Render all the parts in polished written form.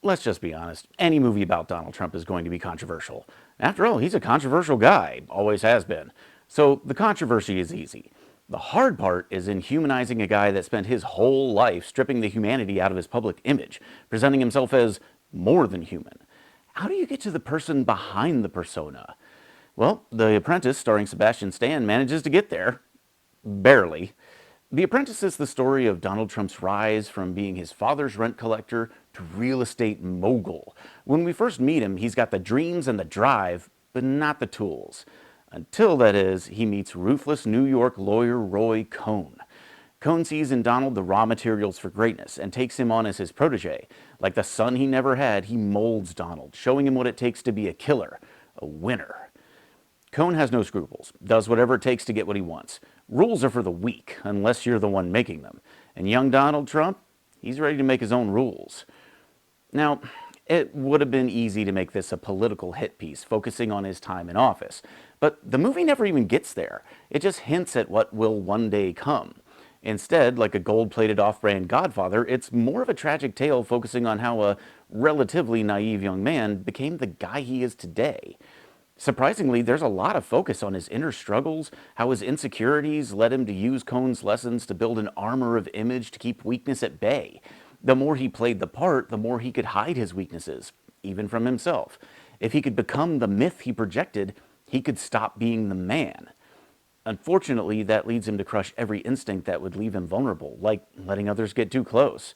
let's just be honest, any movie about Donald Trump is going to be controversial. After all, he's a controversial guy, always has been. So the controversy is easy. The hard part is in humanizing a guy that spent his whole life stripping the humanity out of his public image, presenting himself as more than human. How do you get to the person behind the persona? Well, The Apprentice, starring Sebastian Stan, manages to get there. Barely. The Apprentice is the story of Donald Trump's rise from being his father's rent collector to real estate mogul. When we first meet him, he's got the dreams and the drive, but not the tools. Until, that is, he meets ruthless New York lawyer Roy Cohn. Cohn sees in Donald the raw materials for greatness and takes him on as his protege. Like the son he never had, he molds Donald, showing him what it takes to be a killer, a winner. Cohn has no scruples, does whatever it takes to get what he wants. Rules are for the weak, unless you're the one making them. And young Donald Trump, he's ready to make his own rules. Now, it would have been easy to make this a political hit piece, focusing on his time in office. But the movie never even gets there. It just hints at what will one day come. Instead, like a gold-plated off-brand Godfather, it's more of a tragic tale focusing on how a relatively naive young man became the guy he is today. Surprisingly, there's a lot of focus on his inner struggles, how his insecurities led him to use Cohn's lessons to build an armor of image to keep weakness at bay. The more he played the part, the more he could hide his weaknesses, even from himself. If he could become the myth he projected, he could stop being the man. Unfortunately, that leads him to crush every instinct that would leave him vulnerable, like letting others get too close.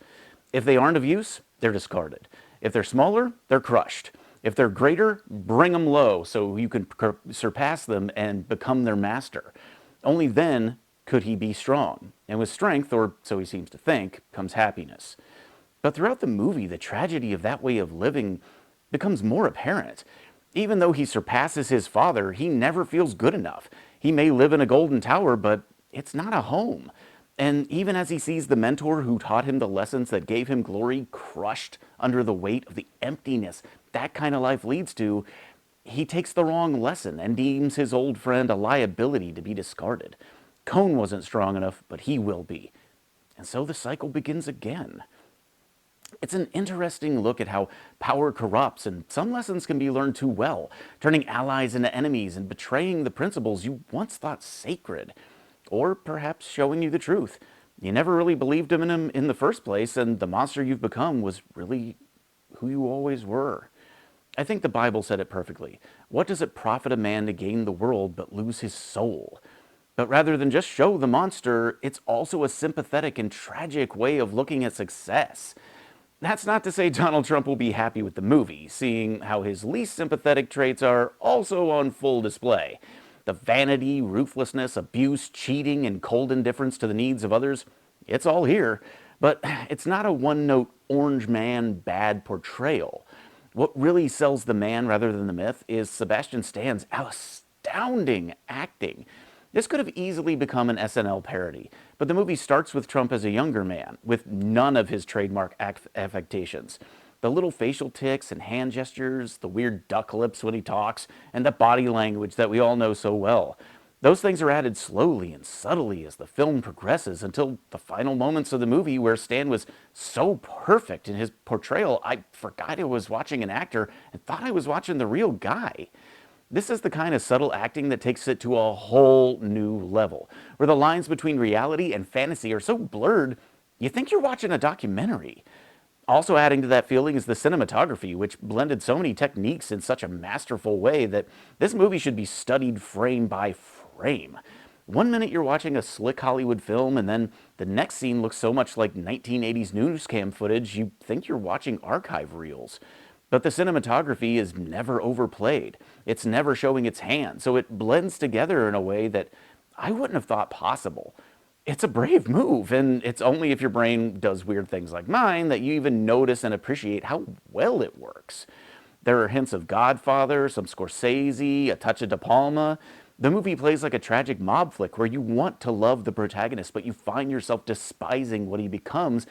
If they aren't of use, they're discarded. If they're smaller, they're crushed. If they're greater, bring them low so you can surpass them and become their master. Only then could he be strong. And with strength, or so he seems to think, comes happiness. But throughout the movie, the tragedy of that way of living becomes more apparent. Even though he surpasses his father, he never feels good enough. He may live in a golden tower, but it's not a home. And even as he sees the mentor who taught him the lessons that gave him glory crushed under the weight of the emptiness that kind of life leads to, he takes the wrong lesson and deems his old friend a liability to be discarded. Cohn wasn't strong enough, but he will be. And so the cycle begins again. It's an interesting look at how power corrupts, and some lessons can be learned too well, turning allies into enemies and betraying the principles you once thought sacred. Or perhaps showing you the truth. You never really believed in him in the first place, and the monster you've become was really who you always were. I think the Bible said it perfectly. What does it profit a man to gain the world but lose his soul? But rather than just show the monster, it's also a sympathetic and tragic way of looking at success. That's not to say Donald Trump will be happy with the movie, seeing how his least sympathetic traits are also on full display. The vanity, ruthlessness, abuse, cheating, and cold indifference to the needs of others, it's all here. But it's not a one-note orange man bad portrayal. What really sells the man rather than the myth is Sebastian Stan's astounding acting. This could have easily become an SNL parody, but the movie starts with Trump as a younger man, with none of his trademark affectations. The little facial tics and hand gestures, the weird duck lips when he talks, and the body language that we all know so well. Those things are added slowly and subtly as the film progresses until the final moments of the movie where Stan was so perfect in his portrayal, I forgot I was watching an actor and thought I was watching the real guy. This is the kind of subtle acting that takes it to a whole new level, where the lines between reality and fantasy are so blurred, you think you're watching a documentary. Also adding to that feeling is the cinematography, which blended so many techniques in such a masterful way that this movie should be studied frame by frame. 1 minute you're watching a slick Hollywood film, and then the next scene looks so much like 1980s news cam footage you think you're watching archive reels. But the cinematography is never overplayed. It's never showing its hand, so it blends together in a way that I wouldn't have thought possible. It's a brave move, and it's only if your brain does weird things like mine that you even notice and appreciate how well it works. There are hints of Godfather, some Scorsese, a touch of De Palma. The movie plays like a tragic mob flick where you want to love the protagonist, but you find yourself despising what he becomes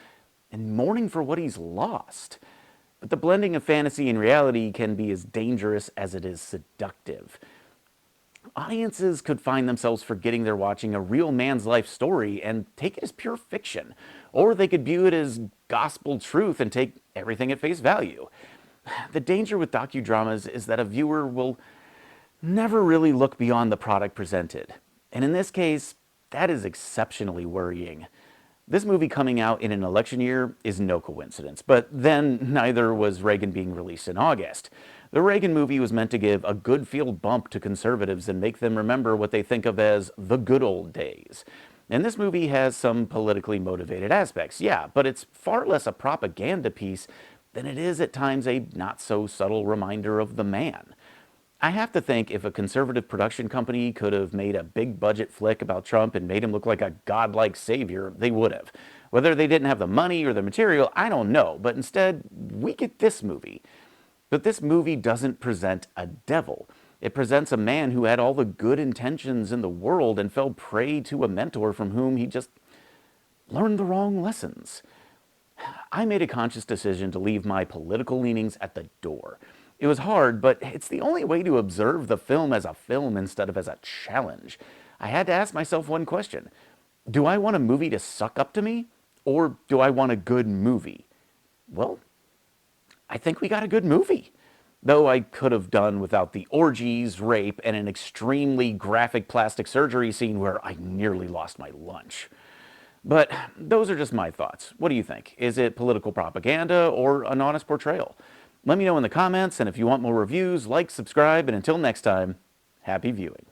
and mourning for what he's lost. But the blending of fantasy and reality can be as dangerous as it is seductive. Audiences could find themselves forgetting they're watching a real man's life story and take it as pure fiction. Or they could view it as gospel truth and take everything at face value. The danger with docudramas is that a viewer will never really look beyond the product presented. And in this case, that is exceptionally worrying. This movie coming out in an election year is no coincidence, but then neither was Reagan being released in August. The Reagan movie was meant to give a good field bump to conservatives and make them remember what they think of as the good old days. And this movie has some politically motivated aspects, yeah, but it's far less a propaganda piece than it is at times a not-so-subtle reminder of the man. I have to think if a conservative production company could have made a big-budget flick about Trump and made him look like a godlike savior, they would have. Whether they didn't have the money or the material, I don't know, but instead, we get this movie. But this movie doesn't present a devil. It presents a man who had all the good intentions in the world and fell prey to a mentor from whom he just learned the wrong lessons. I made a conscious decision to leave my political leanings at the door. It was hard, but it's the only way to observe the film as a film instead of as a challenge. I had to ask myself one question. Do I want a movie to suck up to me? Or do I want a good movie? Well, I think we got a good movie. Though I could have done without the orgies, rape, and an extremely graphic plastic surgery scene where I nearly lost my lunch. But those are just my thoughts. What do you think? Is it political propaganda or an honest portrayal? Let me know in the comments, and if you want more reviews, like, subscribe, and until next time, happy viewing.